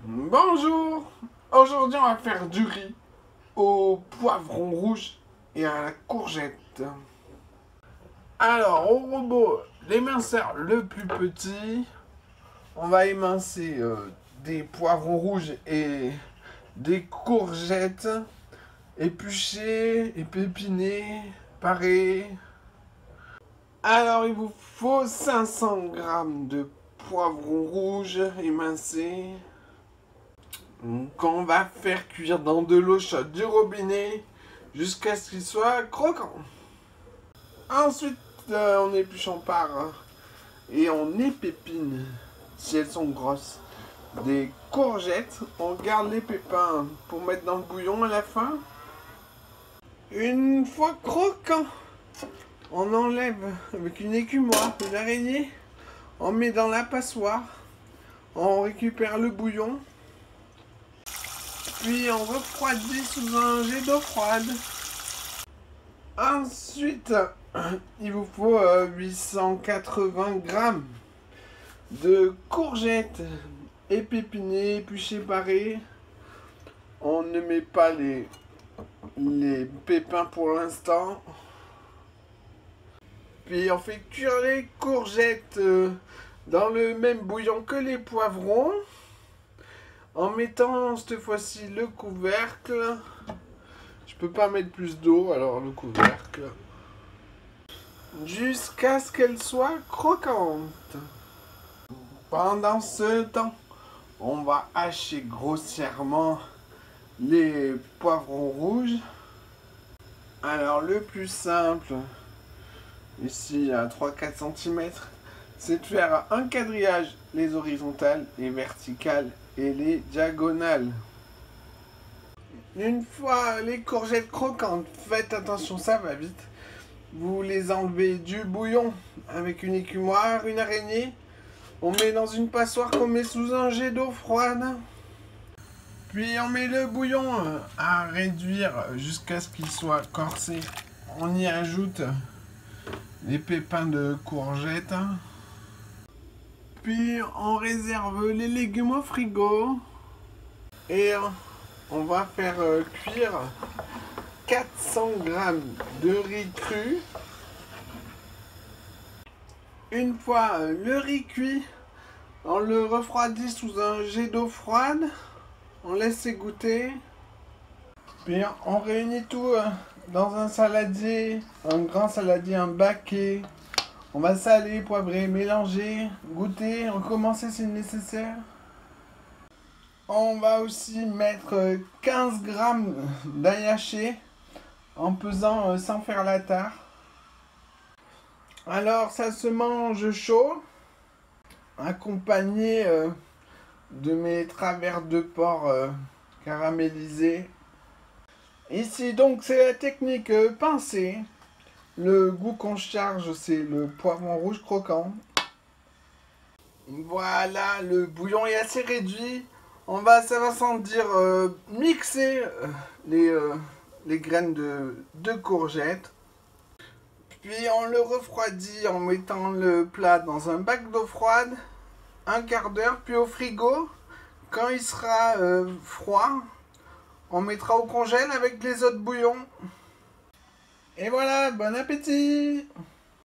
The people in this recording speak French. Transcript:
Bonjour. Aujourd'hui, on va faire du riz au poivron rouge et à la courgette. Alors, au robot, l'éminceur le plus petit, on va émincer des poivrons rouges et des courgettes épluchées, épépinées, parées. Alors, il vous faut 500 grammes de poivrons rouges émincés. Qu'on va faire cuire dans de l'eau chaude du robinet jusqu'à ce qu'il soit croquant. Ensuite, on épluche en part et on épépine, si elles sont grosses, des courgettes. On garde les pépins pour mettre dans le bouillon à la fin. Une fois croquant, on enlève avec une écumoire, une araignée, on met dans la passoire, on récupère le bouillon. Puis on refroidit sous un jet d'eau froide. Ensuite, il vous faut 880 grammes de courgettes épépinées, épluchées, parées. On ne met pas les pépins pour l'instant. Puis on fait cuire les courgettes dans le même bouillon que les poivrons. En mettant cette fois-ci le couvercle. Je peux pas mettre plus d'eau, alors le couvercle. Jusqu'à ce qu'elle soit croquante. Pendant ce temps, on va hacher grossièrement les poivrons rouges. Alors le plus simple, ici à 3-4 cm, c'est de faire un quadrillage, les horizontales et verticales et les diagonales. Une fois les courgettes croquantes, faites attention, ça va vite. Vous les enlevez du bouillon avec une écumoire, une araignée. On met dans une passoire qu'on met sous un jet d'eau froide. Puis on met le bouillon à réduire jusqu'à ce qu'il soit corsé. On y ajoute les pépins de courgettes. Puis on réserve les légumes au frigo. Et on va faire cuire 400 grammes de riz cru. Une fois le riz cuit, on le refroidit sous un jet d'eau froide. On laisse égoutter. Puis on réunit tout dans un saladier, un grand saladier, un baquet. On va saler, poivrer, mélanger, goûter, recommencer si nécessaire. On va aussi mettre 15 grammes d'ail haché en pesant sans faire la tare. Alors ça se mange chaud, accompagné de mes travers de porc caramélisés. Ici donc c'est la technique pincée. Le goût qu'on charge c'est le poivron rouge croquant. Voilà, le bouillon est assez réduit. Ça va sans dire mixer les graines de courgettes. Puis on le refroidit en mettant le plat dans un bac d'eau froide, un quart d'heure, puis au frigo. Quand il sera froid, on mettra au congèle avec les autres bouillons. Et voilà, bon appétit!